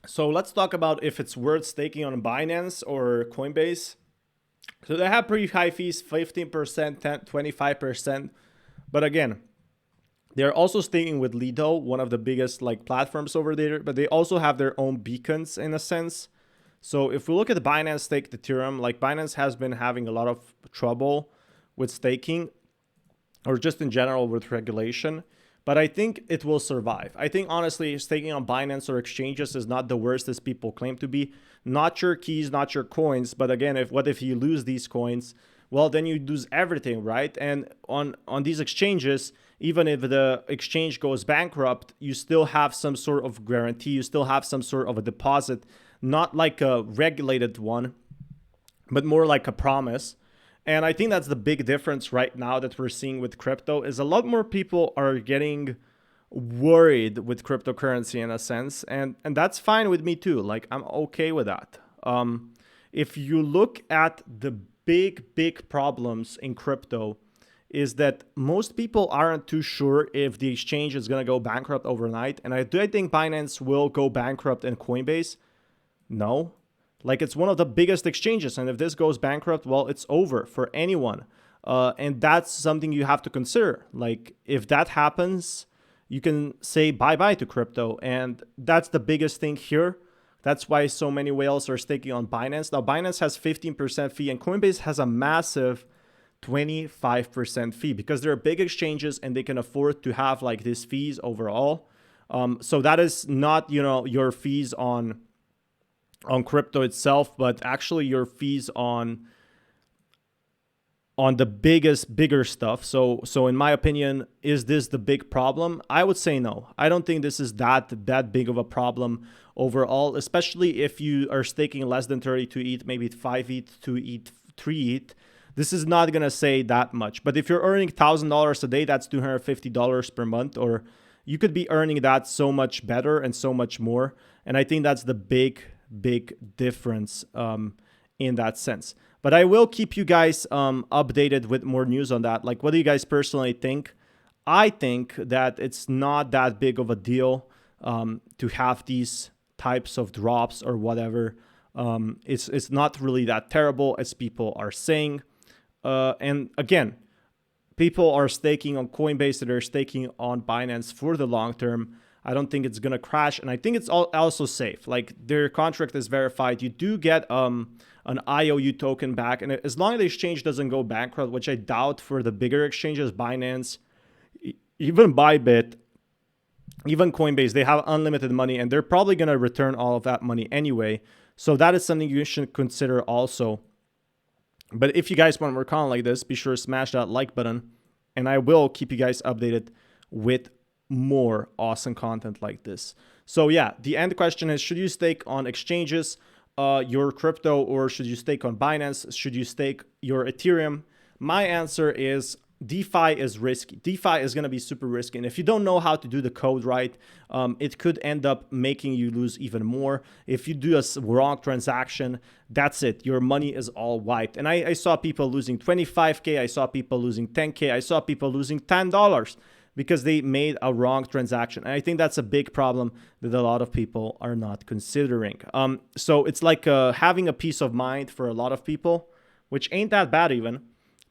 So let's talk about if it's worth staking on Binance or Coinbase. So they have pretty high fees, 15%, 10, 25%. But again, they're also staking with Lido, one of the biggest like platforms over there, but they also have their own beacons in a sense. So if we look at the Binance staked Ethereum, like Binance has been having a lot of trouble with staking or just in general with regulation. But I think it will survive. I think honestly, staking on Binance or exchanges is not the worst as people claim to be. Not your keys, not your coins. But again, what if you lose these coins? Well, then you lose everything, right? And on these exchanges, even if the exchange goes bankrupt, you still have some sort of guarantee. You still have some sort of a deposit, not like a regulated one, but more like a promise. And I think that's the big difference right now that we're seeing with crypto is a lot more people are getting worried with cryptocurrency in a sense, and that's fine with me too. Like I'm okay with that. If you look at the big problems in crypto, is that most people aren't too sure if the exchange is gonna go bankrupt overnight. And I think Binance will go bankrupt in Coinbase. No. Like it's one of the biggest exchanges. And if this goes bankrupt, well, it's over for anyone. And that's something you have to consider. Like if that happens, you can say bye-bye to crypto. And that's the biggest thing here. That's why so many whales are staking on Binance. Now, Binance has 15% fee and Coinbase has a massive 25% fee because they're big exchanges and they can afford to have like these fees overall. So that is not, your fees on crypto itself, but actually your fees on the bigger stuff. So in my opinion, is this the big problem? I would say no. I don't think this is that big of a problem overall, especially if you are staking less than 32 ETH, maybe 5 ETH, 2 ETH, 3 ETH. This is not going to say that much. But if you're earning $1,000 a day, that's $250 per month, or you could be earning that so much better and so much more. And I think that's the big difference in that sense. But I will keep you guys updated with more news on that. Like, what do you guys personally think? I think that it's not that big of a deal to have these types of drops or whatever. It's not really that terrible as people are saying. And again, people are staking on Coinbase, that are staking on Binance for the long term. I don't think it's going to crash. And I think it's also safe. Like their contract is verified. You do get an IOU token back. And as long as the exchange doesn't go bankrupt, which I doubt for the bigger exchanges, Binance, even Bybit, even Coinbase, they have unlimited money and they're probably going to return all of that money anyway. So that is something you should consider also. But if you guys want more content like this, be sure to smash that like button. And I will keep you guys updated with more awesome content like this. So yeah, the end question is, should you stake on exchanges your crypto, or should you stake on Binance? Should you stake your Ethereum? My answer is DeFi is risky. DeFi is going to be super risky. And if you don't know how to do the code right, it could end up making you lose even more. If you do a wrong transaction, that's it. Your money is all wiped. And I saw people losing 25K. I saw people losing 10K. I saw people losing $10 because they made a wrong transaction. And I think that's a big problem that a lot of people are not considering. So it's like having a peace of mind for a lot of people, which ain't that bad even.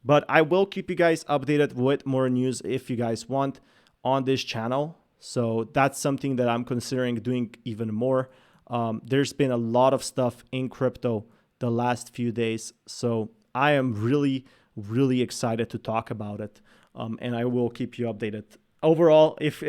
But I will keep you guys updated with more news if you guys want on this channel. So that's something that I'm considering doing even more. There's been a lot of stuff in crypto the last few days. So I am really excited to talk about it. And I will keep you updated. Overall, if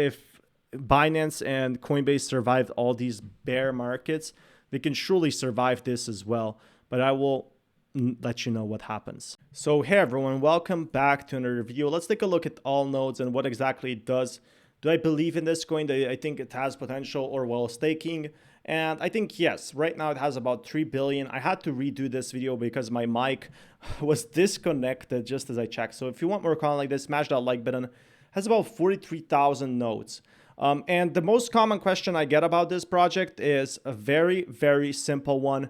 Binance and Coinbase survived all these bear markets, they can surely survive this as well. But I will let you know what happens. So hey everyone, welcome back to another video. Let's take a look at all nodes and what exactly it does. Do I believe in this coin? I think it has potential, or well, staking. And I think yes, right now it has about 3 billion. I had to redo this video because my mic was disconnected just as I checked. So if you want more content like this, smash that like button. It has about 43,000 nodes. And the most common question I get about this project is a very simple one.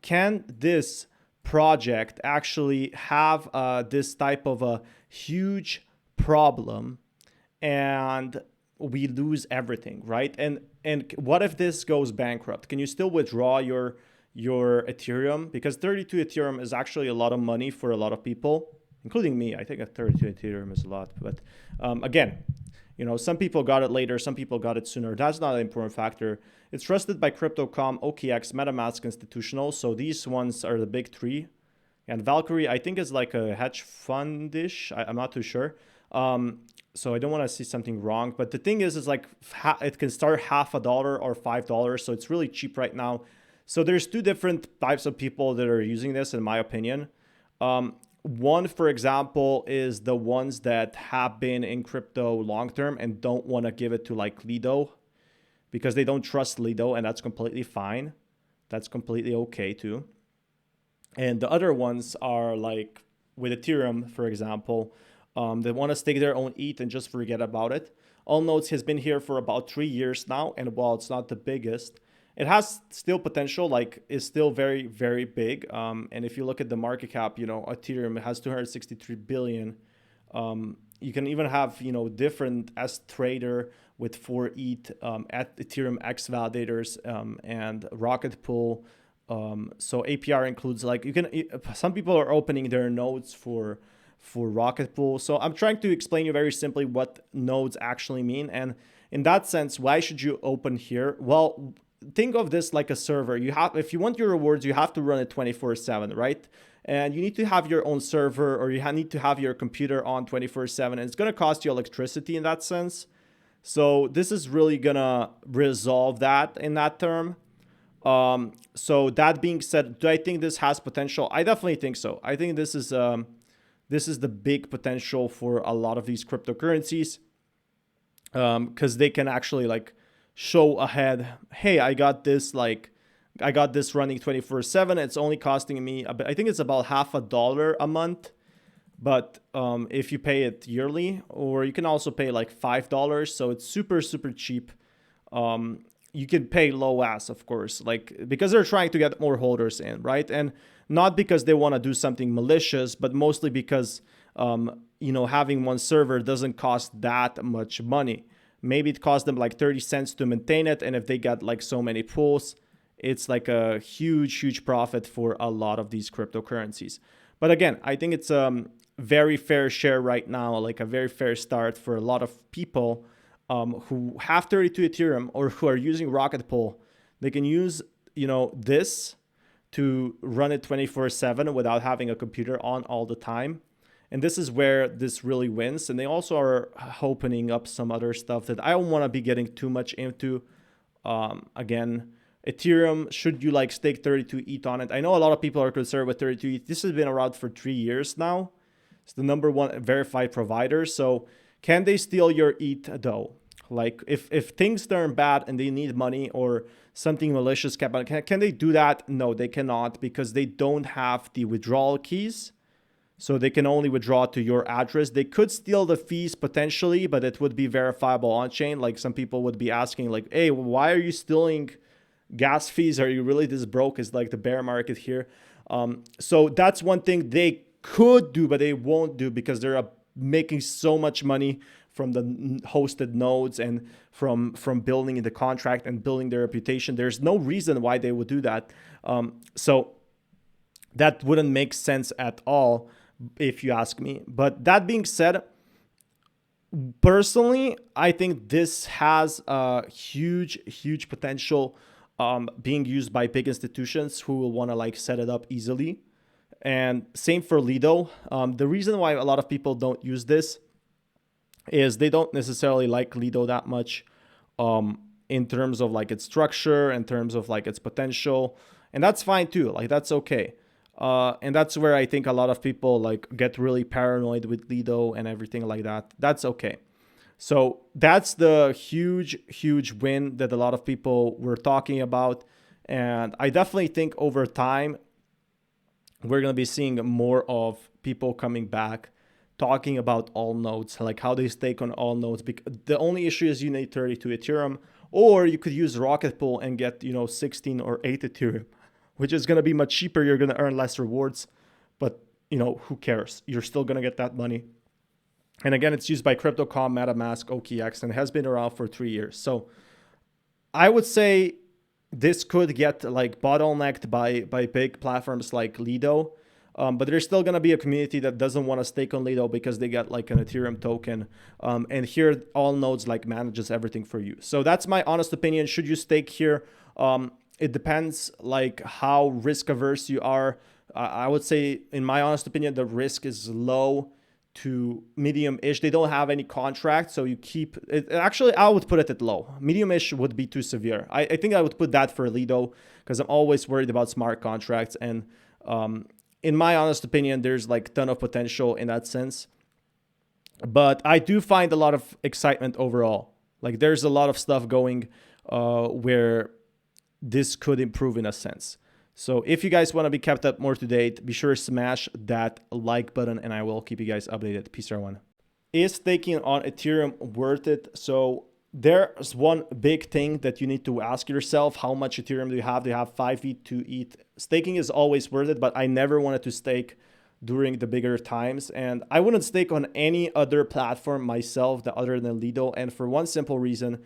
Can this project actually have this type of a huge problem and we lose everything, right? And what if this goes bankrupt? Can you still withdraw your Ethereum? Because 32 Ethereum is actually a lot of money for a lot of people, including me. I think a 32 Ethereum is a lot, but again, some people got it later, some people got it sooner. That's not an important factor. It's trusted by Crypto.com, OKX, MetaMask, Institutional. So these ones are the big three. And Valkyrie, I think, is like a hedge fundish. I'm not too sure. So I don't want to see something wrong. But the thing is like it can start $0.50 or $5. So it's really cheap right now. So there's two different types of people that are using this, in my opinion. One, for example, is the ones that have been in crypto long term and don't want to give it to like Lido because they don't trust Lido, and that's completely fine. That's completely okay too. And the other ones are like with Ethereum, for example, they want to stake their own ETH and just forget about it. Allnodes has been here for about 3 years now, and while it's not the biggest, it has still potential, like is still very, very big. And if you look at the market cap, Ethereum has 263 billion. You can even have, different S trader with 4 ETH at Ethereum X validators and Rocket Pool. So APR includes like some people are opening their nodes for Rocket Pool. So I'm trying to explain you very simply what nodes actually mean. And in that sense, why should you open here? Well, think of this like a server. If you want your rewards, you have to run it 24/7, right? And you need to have your own server, or you need to have your computer on 24/7, and it's going to cost you electricity in that sense. So this is really going to resolve that in that term. So that being said, do I think this has potential? I definitely think so. I think this is the big potential for a lot of these cryptocurrencies, because they can actually like show ahead, hey, I got this running 24/7. It's only costing me, I think it's about $0.50 a month. But if you pay it yearly, or you can also pay like $5, so it's super, super cheap. You can pay low ass, of course, like because they're trying to get more holders in, right? And not because they want to do something malicious, but mostly because having one server doesn't cost that much money. Maybe it costs them like 30 cents to maintain it, and if they get like so many pools, it's like a huge, huge profit for a lot of these cryptocurrencies. But again, I think it's very fair share right now, like a very fair start for a lot of people who have 32 Ethereum or who are using Rocket Pool. They can use, this to run it 24/7 without having a computer on all the time. And this is where this really wins. And they also are opening up some other stuff that I don't want to be getting too much into. Again, Ethereum, should you like stake 32 ETH on it? I know a lot of people are concerned with 32 ETH. This has been around for 3 years now. It's the number one verified provider. So can they steal your ETH though? Like if things turn bad and they need money or something malicious, can they do that? No, they cannot, because they don't have the withdrawal keys. So they can only withdraw to your address. They could steal the fees potentially, but it would be verifiable on chain. Like some people would be asking like, hey, why are you stealing gas fees? Are you really this broke? Is like the bear market here. So that's one thing they could do, but they won't do because they're making so much money from the hosted nodes and from building the contract and building their reputation. There's no reason why they would do that. So that wouldn't make sense at all, if you ask me. But that being said, personally, I think this has a huge, huge potential being used by big institutions who will want to like set it up easily. And same for Lido. The reason why a lot of people don't use this is they don't necessarily like Lido that much in terms of like its structure, in terms of like its potential. And that's fine too. Like that's okay. And that's where I think a lot of people like get really paranoid with Lido and everything like that. That's okay. So that's the huge, huge win that a lot of people were talking about. And I definitely think over time, we're going to be seeing more of people coming back talking about all nodes, like how they stake on all nodes. The only issue is you need 32 Ethereum, or you could use Rocket Pool and get, 16 or 8 Ethereum, which is going to be much cheaper. You're going to earn less rewards, but who cares? You're still going to get that money. And again, it's used by Crypto.com, MetaMask, OKX, and has been around for 3 years. So I would say this could get like bottlenecked by big platforms like Lido. But there's still going to be a community that doesn't want to stake on Lido because they get like an Ethereum token. And here, all nodes like manages everything for you. So that's my honest opinion. Should you stake here? It depends like how risk averse you are. I would say, in my honest opinion, the risk is low to medium-ish. They don't have any contract, so you keep it. Actually, I would put it at low. Medium-ish would be too severe. I think I would put that for Lido because I'm always worried about smart contracts. And in my honest opinion, there's like a ton of potential in that sense. But I do find a lot of excitement overall. Like there's a lot of stuff going where this could improve in a sense. So if you guys want to be kept up more to date, be sure to smash that like button and I will keep you guys updated. Peace, everyone. Is staking on Ethereum worth it? So there's one big thing that you need to ask yourself. How much Ethereum do you have? Do you have 5 ETH, 2 ETH? Staking is always worth it, but I never wanted to stake during the bigger times. And I wouldn't stake on any other platform myself other than Lido. And for one simple reason,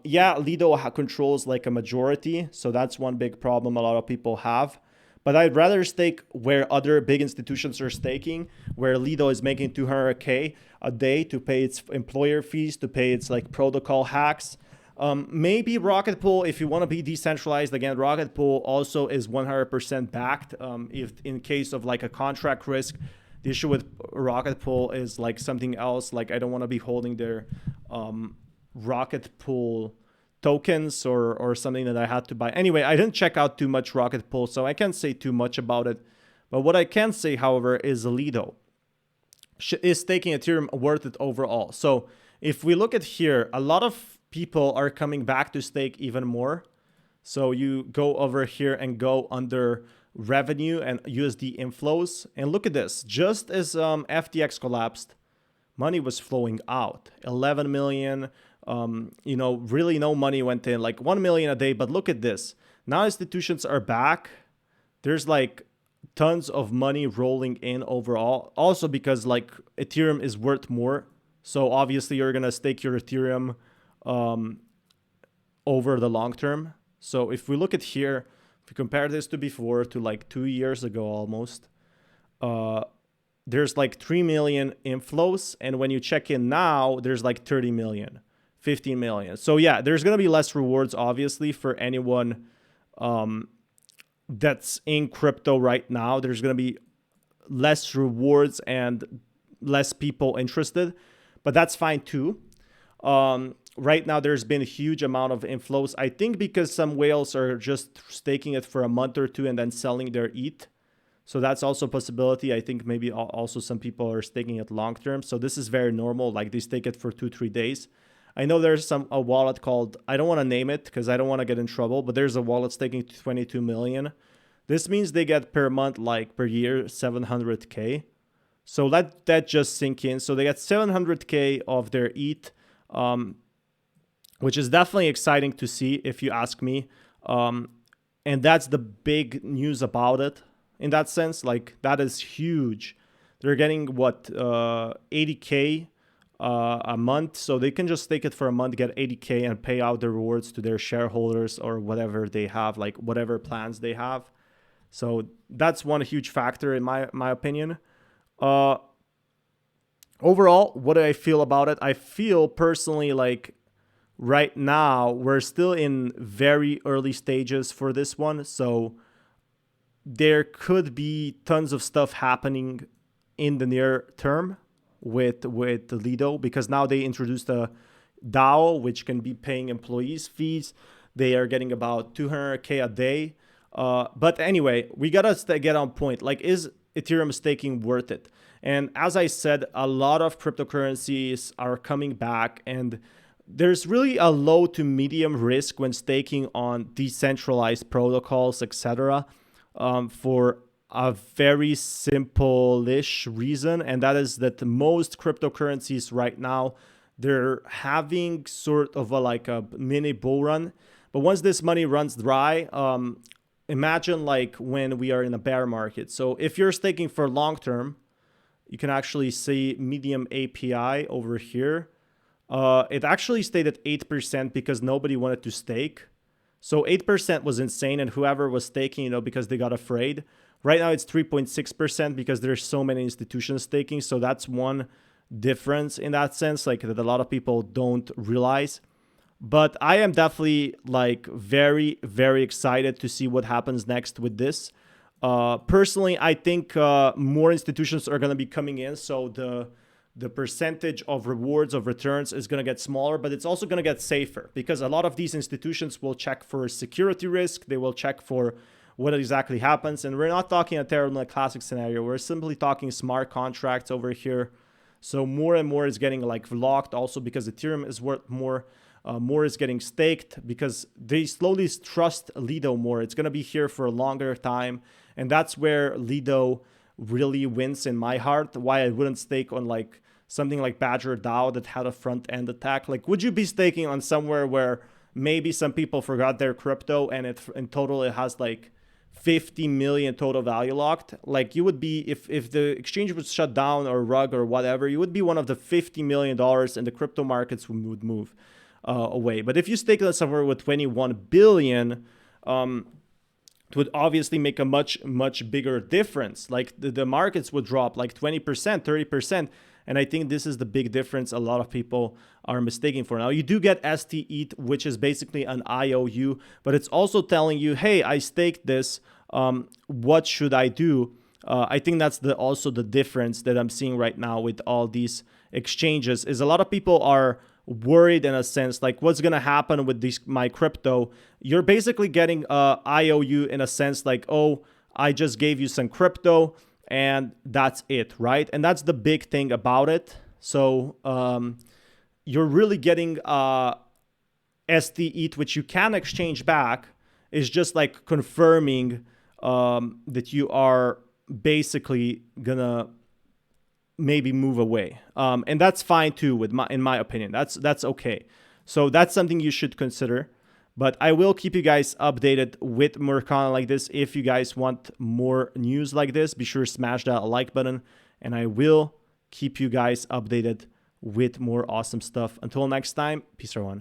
yeah, Lido controls like a majority. So that's one big problem a lot of people have. But I'd rather stake where other big institutions are staking, where Lido is making 200K a day to pay its employer fees, to pay its like protocol hacks. Maybe Rocket Pool, if you want to be decentralized, again, Rocket Pool also is 100% backed. If in case of like a contract risk, the issue with Rocket Pool is like something else. Like I don't want to be holding their Rocket Pool tokens or something that I had to buy. Anyway, I didn't check out too much Rocket Pool, so I can't say too much about it. But what I can say, however, is Lido. Is staking Ethereum worth it overall? So if we look at here, a lot of people are coming back to stake even more. So you go over here and go under revenue and USD inflows. And look at this. Just as FTX collapsed, money was flowing out. 11 million. Really no money went in, like 1 million a day. But look at this. Now institutions are back. There's like tons of money rolling in overall. Also because like Ethereum is worth more. So obviously you're going to stake your Ethereum over the long term. So if we look at here, if we compare this to before, to like 2 years ago almost, there's like 3 million inflows. And when you check in now, there's like 30 million. 15 million. So yeah, there's going to be less rewards, obviously, for anyone that's in crypto right now. There's going to be less rewards and less people interested, but that's fine too. Right now, there's been a huge amount of inflows. I think because some whales are just staking it for a month or two and then selling their ETH. So that's also a possibility. I think maybe also some people are staking it long term. So this is very normal. Like they stake it for 2-3 days. I know there's a wallet called, I don't want to name it because I don't want to get in trouble, but there's a wallet staking 22 million. This means they get per month, like per year, 700K. So let that just sink in. So they get 700K of their ETH, which is definitely exciting to see if you ask me. And that's the big news about it in that sense. Like that is huge. They're getting what, 80K a month, so they can just stake it for a month, get 80K and pay out the rewards to their shareholders or whatever they have, like whatever plans they have. So that's one huge factor in my opinion. Overall, what do I feel about it? I feel personally like right now we're still in very early stages for this one, so there could be tons of stuff happening in the near term with Lido, because now they introduced a DAO, which can be paying employees fees. They are getting about 200K a day. But anyway, we gotta get on point. Like, is Ethereum staking worth it? And as I said, a lot of cryptocurrencies are coming back, and there's really a low to medium risk when staking on decentralized protocols, etc. For a very simple-ish reason, and that is that most cryptocurrencies right now, they're having sort of a mini bull run. But once this money runs dry, imagine like when we are in a bear market. So if you're staking for long term, you can actually see medium API over here. It actually stayed at 8% because nobody wanted to stake. So 8% was insane, and whoever was staking, because they got afraid. Right now it's 3.6% because there's so many institutions staking. So that's one difference in that sense, like that a lot of people don't realize. But I am definitely like very, very excited to see what happens next with this. Personally, I think more institutions are going to be coming in. So the percentage of rewards of returns is going to get smaller, but it's also going to get safer because a lot of these institutions will check for security risk. They will check for what exactly happens. And we're not talking a Terra Classic scenario. We're simply talking smart contracts over here. So more and more is getting like locked also because Ethereum is worth more. More is getting staked because they slowly trust Lido more. It's going to be here for a longer time. And that's where Lido really wins in my heart. Why I wouldn't stake on like something like Badger DAO that had a front end attack. Like, would you be staking on somewhere where maybe some people forgot their crypto and in total it has like 50 million total value locked? Like, you would be, if the exchange was shut down or rug or whatever, you would be one of the $50 million and the crypto markets would move away. But if you stake it somewhere with 21 billion, it would obviously make a much bigger difference. Like the markets would drop like 20%, 30%. And I think this is the big difference a lot of people are mistaking for. Now, you do get STETH, which is basically an IOU, but it's also telling you, hey, I staked this. What should I do? I think that's also the difference that I'm seeing right now with all these exchanges is a lot of people are worried in a sense, like what's going to happen with my crypto. You're basically getting IOU in a sense like, oh, I just gave you some crypto and that's it, right? And that's the big thing about it. So you're really getting STETH, which you can exchange back, is just like confirming that you are basically gonna maybe move away, and that's fine too. In my opinion, that's okay. So that's something you should consider. But I will keep you guys updated with more content like this. If you guys want more news like this, be sure to smash that like button, and I will keep you guys updated with more awesome stuff. Until next time, peace everyone.